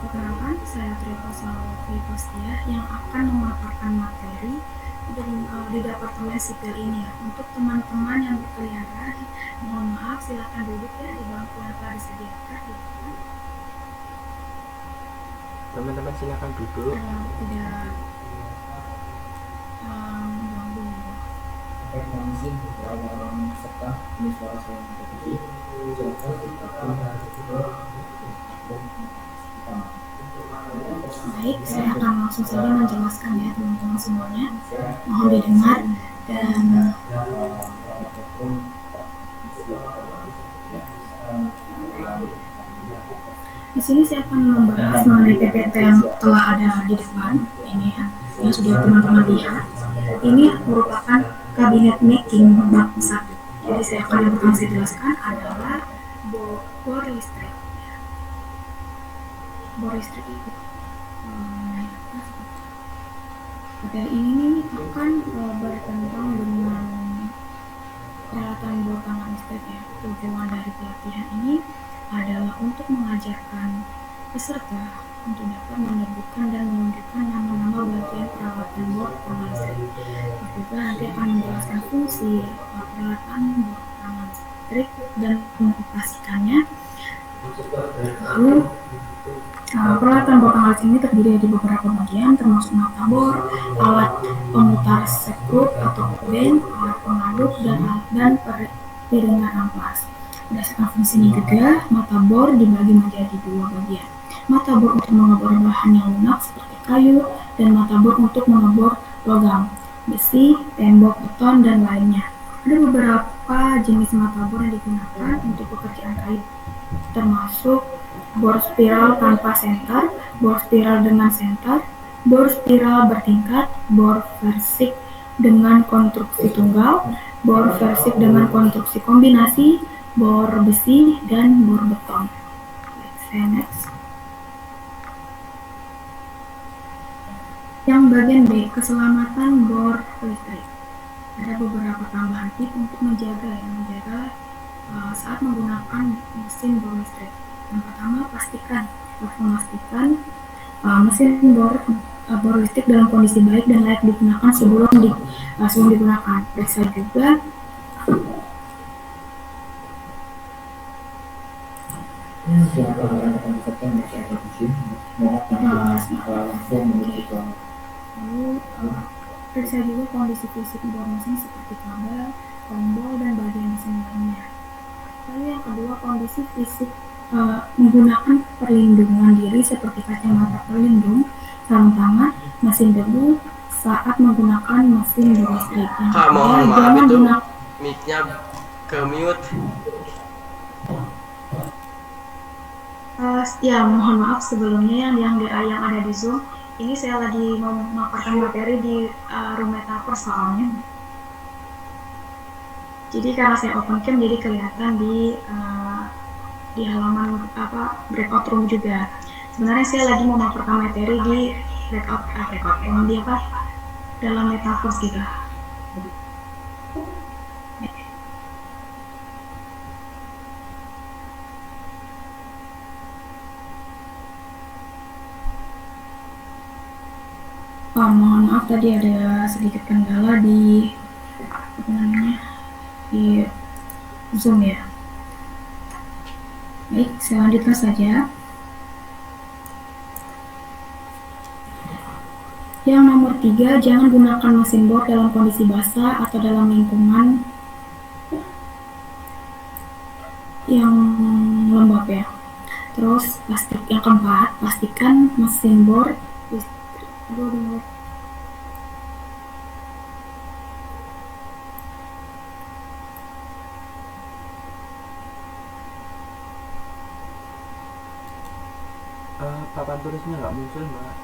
Perkenalkan, saya Triposal Flipostia yang akan memaparkan materi di Departemen Sipil ini ya. Untuk teman-teman yang berkeliaran, mohon maaf, silakan duduk ya di bangku yang telah disediakan. Teman-teman silakan duduk. Tidak mengganggu. Baik, saya akan langsung saja menjelaskan ya teman-teman semuanya. Mohon didengar dan di sini saya akan membahas mengenai PPT yang telah ada di depan ini ya, yang sudah teman-teman lihat. Ini merupakan kabinet making bab 1. Jadi yang pertama saya jelaskan adalah bor listrik. Bor listrik itu materi ini akan bertentang dengan peralatan bor pangan listrik ya. Tujuan dari pelatihan ini adalah untuk mengajarkan peserta untuk dapat menyebutkan dan menunjukkan nama-nama bagian peralatan bor pangan listrik. Juga nanti akan menjelaskan fungsi peralatan bor pangan listrik dan mengoperasikannya. Lalu peralatan bor pangan listrik ini terdiri dari beberapa bagian termasuk mata bor, alat pemutar sekrup atau band, alat pengaduk dan piringan amplas. Berdasarkan fungsinya juga, mata bor dibagi menjadi dua bagian. Mata bor untuk mengebor bahan yang lunak seperti kayu, dan mata bor untuk mengebor logam, besi, tembok, beton, dan lainnya. Ada beberapa jenis mata bor yang digunakan untuk pekerjaan kayu, termasuk bor spiral tanpa senter, bor spiral dengan senter, bor spiral bertingkat, bor versik dengan konstruksi tunggal, bor versik dengan konstruksi kombinasi, bor besi, dan bor beton. Next. Yang bagian B, keselamatan bor listrik. Ada beberapa tambahan tips untuk menjaga saat menggunakan mesin bor listrik. Yang pertama, memastikan mesin bor listrik dalam kondisi baik dan layak digunakan sebelum digunakan. Periksa juga periksa juga kondisi fisik bor mesin seperti kabel, tombol, dan bagian mesin lainnya. Lalu yang kedua, kondisi fisik menggunakan perlindungan diri seperti kacamata pelindung, sarung tangan, mesin debu saat menggunakan mesin bor listrik. Mohon maaf itu mic-nya ke mute. Ya, mohon maaf sebelumnya yang ada di Zoom. Ini saya lagi memaparkan materi di room metaverse soalnya. Jadi karena saya open cam, jadi kelihatan di halaman breakout room juga. Sebenarnya saya lagi memaparkan materi di breakout room di dalam metaverse gitu. Mohon maaf tadi ada sedikit kendala di Zoom ya. Baik, saya lanjutkan saja. Yang nomor 3, jangan gunakan mesin bor dalam kondisi basah atau dalam lingkungan yang lembab ya. Terus yang keempat, pastikan mesin bor papan tulisnya nggak muncul, Mbak.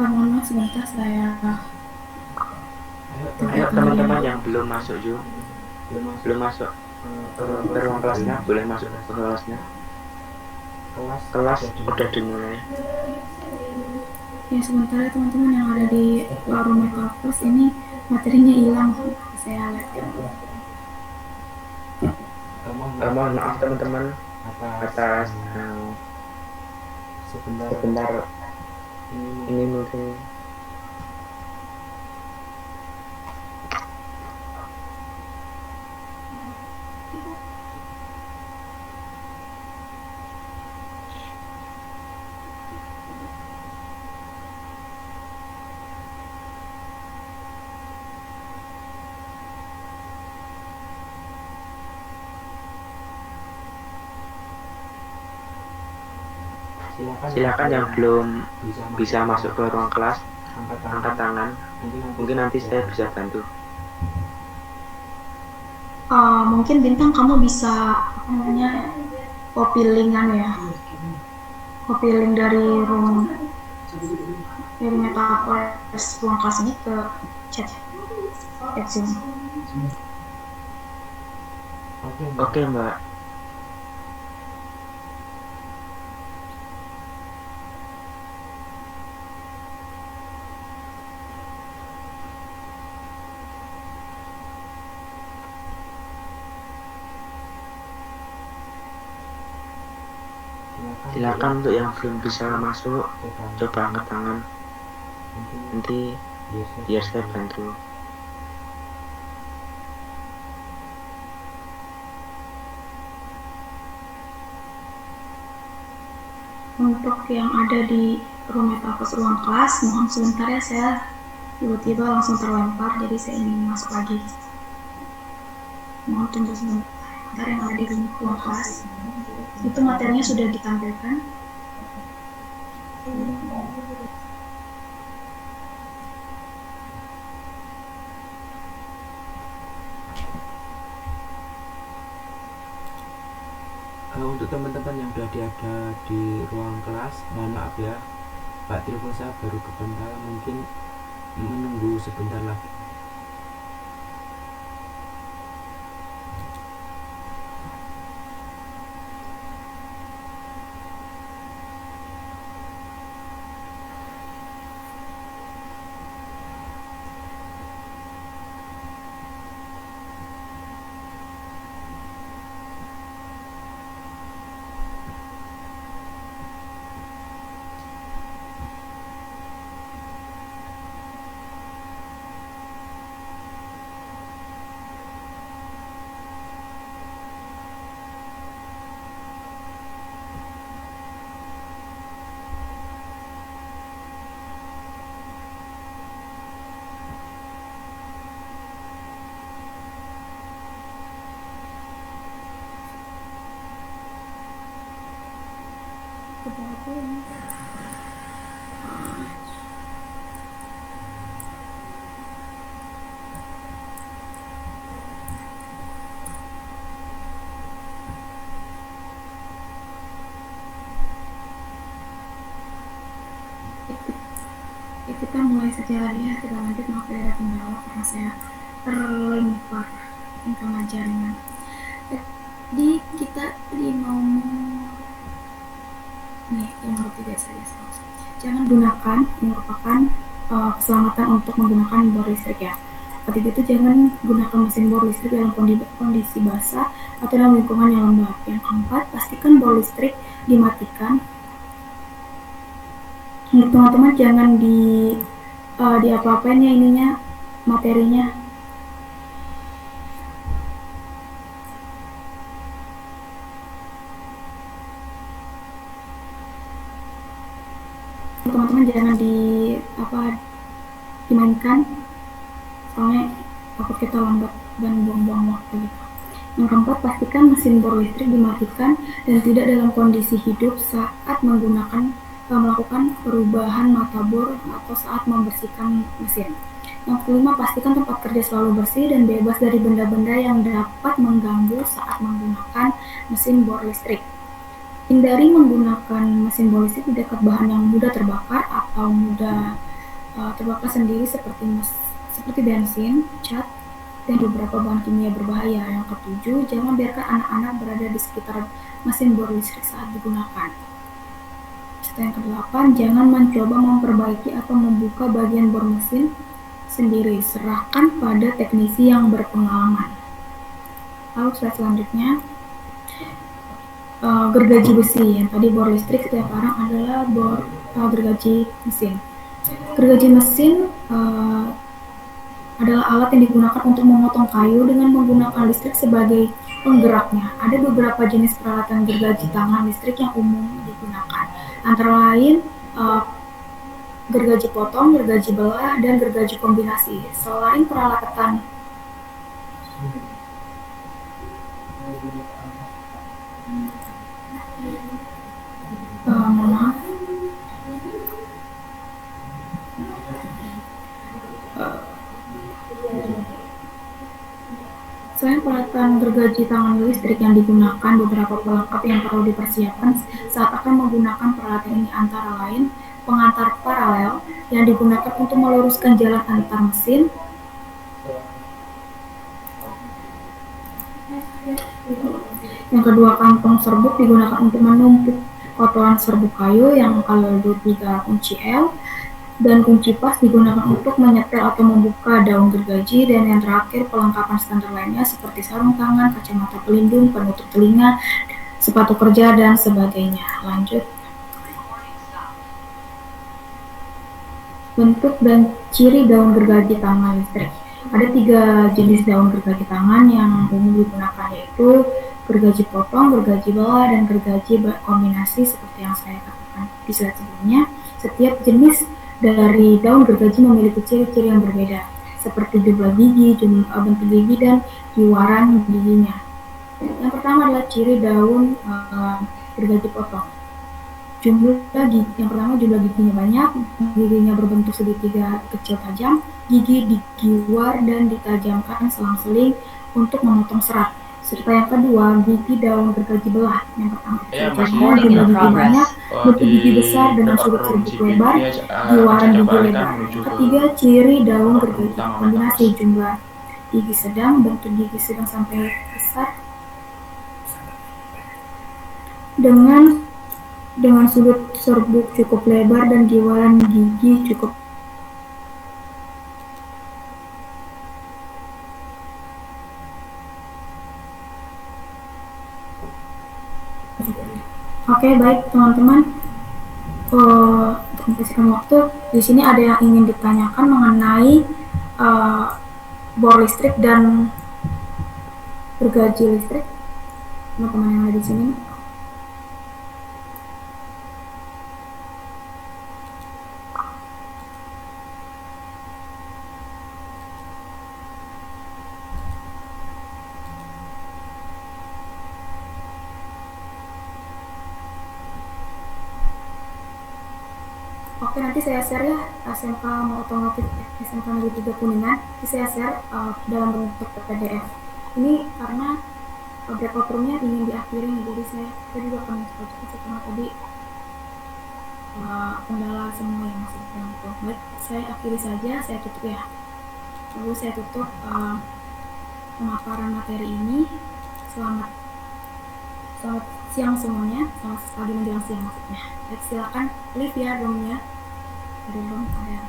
Mohon maaf sebentar saya Ayo telepon teman-teman dia. yang belum masuk belum masuk ke ruang kelasnya, boleh masuk ke kelasnya. Kelas udah dimulai. Ya sebentar ya teman-teman yang ada di warung Metaverse ini materinya hilang. Saya lihat ya. Mohon maaf teman-teman atas sebentar ini mungkin silakan yang belum bisa masuk ke ruang kelas angkat tangan, mungkin nanti saya bisa bantu. Mungkin Bintang kamu bisa apa namanya copy linkan ya, copy link dari Metaverse ruang kelas ini ke chat sini. Oke Mbak. Silakan untuk yang belum bisa masuk, coba angkat tangan. Nanti biar saya bantu. Untuk yang ada di room Metaverse ruang kelas, mohon sebentar ya, saya tiba-tiba langsung terlempar, jadi saya ingin masuk lagi. Mohon tunggu sebentar yang ada di ruang kelas. Itu materinya sudah ditampilkan. Untuk teman-teman yang sudah ada di ruang kelas, mohon maaf ya, Pak telepon saya baru kebentar, mungkin menunggu sebentar lagi. Kita mulai saja lagi ya, kita lanjut. Maaf ya ada kendala karena saya terlempar tengah jaringan. Jadi kita di nomor nih, nomor 3 saja. Jangan gunakan, merupakan keselamatan untuk menggunakan bor listrik ya. Ketika itu jangan gunakan mesin bor listrik dalam kondisi basah atau dalam lingkungan yang lembab. Yang keempat, pastikan bor listrik dimatikan. Untuk teman-teman jangan di apa-apain ya ininya, materinya. Teman-teman jangan dimainkan, soalnya takut kita lambat dan buang-buang waktu gitu. Yang keempat, pastikan mesin bor listrik dimatikan dan tidak dalam kondisi hidup saat melakukan perubahan mata bor atau saat membersihkan mesin. Yang kelima, pastikan tempat kerja selalu bersih dan bebas dari benda-benda yang dapat mengganggu saat menggunakan mesin bor listrik. Hindari menggunakan mesin bor listrik di dekat bahan yang mudah terbakar atau mudah terbakar sendiri seperti bensin, cat, dan beberapa bahan kimia berbahaya. Yang ketujuh, jangan biarkan anak-anak berada di sekitar mesin bor listrik saat digunakan. Serta yang kedelapan, jangan mencoba memperbaiki atau membuka bagian bor mesin sendiri. Serahkan pada teknisi yang berpengalaman. Lalu slide selanjutnya, gergaji besi. Yang tadi bor listrik, sekarang adalah gergaji mesin. Gergaji mesin adalah alat yang digunakan untuk memotong kayu dengan menggunakan listrik sebagai penggeraknya. Ada beberapa jenis peralatan gergaji tangan listrik yang umum digunakan, antara lain gergaji potong, gergaji belah, dan gergaji kombinasi. Selain peralatan Selain peralatan gergaji tangan listrik yang digunakan, beberapa pelengkap yang perlu dipersiapkan saat akan menggunakan peralatan ini antara lain pengantar paralel yang digunakan untuk meluruskan jalan antar mesin, yang kedua kantong serbuk digunakan untuk menumpuk kotoran serbuk kayu, yang ketiga kunci L, dan kunci pas digunakan untuk menyetel atau membuka daun gergaji, dan yang terakhir pelengkapan standar lainnya seperti sarung tangan, kacamata pelindung, penutup telinga, sepatu kerja, dan sebagainya. Lanjut. Bentuk dan ciri daun gergaji tangan listrik. Ada 3 jenis daun gergaji tangan yang umum digunakan, yaitu gergaji potong, gergaji belah, dan gergaji kombinasi. Seperti yang saya katakan di slide sebelumnya, setiap jenis dari daun gergaji memiliki ciri-ciri yang berbeda, seperti jumlah gigi, bentuk gigi, dan kiwaran giginya. Yang pertama adalah ciri daun gergaji potong. Yang pertama jumlah giginya banyak, giginya berbentuk segitiga kecil tajam, gigi digiwar dan ditajamkan selang-seling untuk memotong serat. Serta yang kedua, gigi daun gergaji belah. Yang pertama, jumlah gigi banyak, bentuk gigi besar dengan sudut serbuk lebar, giwaran gigi lebar. Yang ketiga, ciri daun gergaji kombinasi, jumlah gigi sedang, bentuk gigi sedang sampai besar, dengan sudut serbuk cukup lebar dan giwaran gigi cukup. Oke, baik teman-teman. Untuk mempersingkat waktu, di sini ada yang ingin ditanyakan mengenai bor listrik dan gergaji listrik. Teman-teman yang ada di sini. Oke, nanti saya share ya SMK otomotif SMK Negeri 3 Kuningan. Saya share dalam bentuk PDF. Ini karena beberapa perumnya ingin diakhiri, jadi saya juga akan mencoba karena tadi kendala semua yang masih itu. Baik, saya akhiri saja, saya tutup ya. Lalu saya tutup pemaparan materi ini. Selamat siang semuanya, selamat pagi menjelang siang maksudnya. Baik, silakan live ya roomnya. Ada room, ada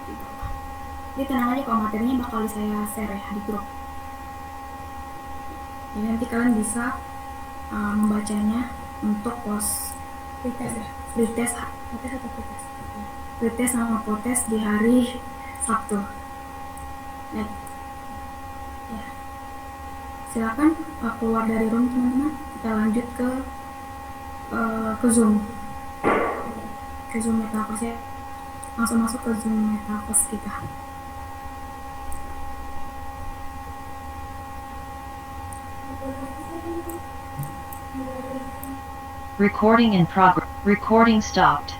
di bawah. Jadi tenang aja, kalau materinya bakal saya share ya di grup. Jadi nanti kalian bisa membacanya untuk pretest sama potes di hari Sabtu. Nah, ya. Silakan keluar dari room teman-teman. Kita lanjut ke Zoom. Ke Zoom Metaverse ya. Langsung masuk ke Zoom Metaverse kita. Recording in progress. Recording stopped.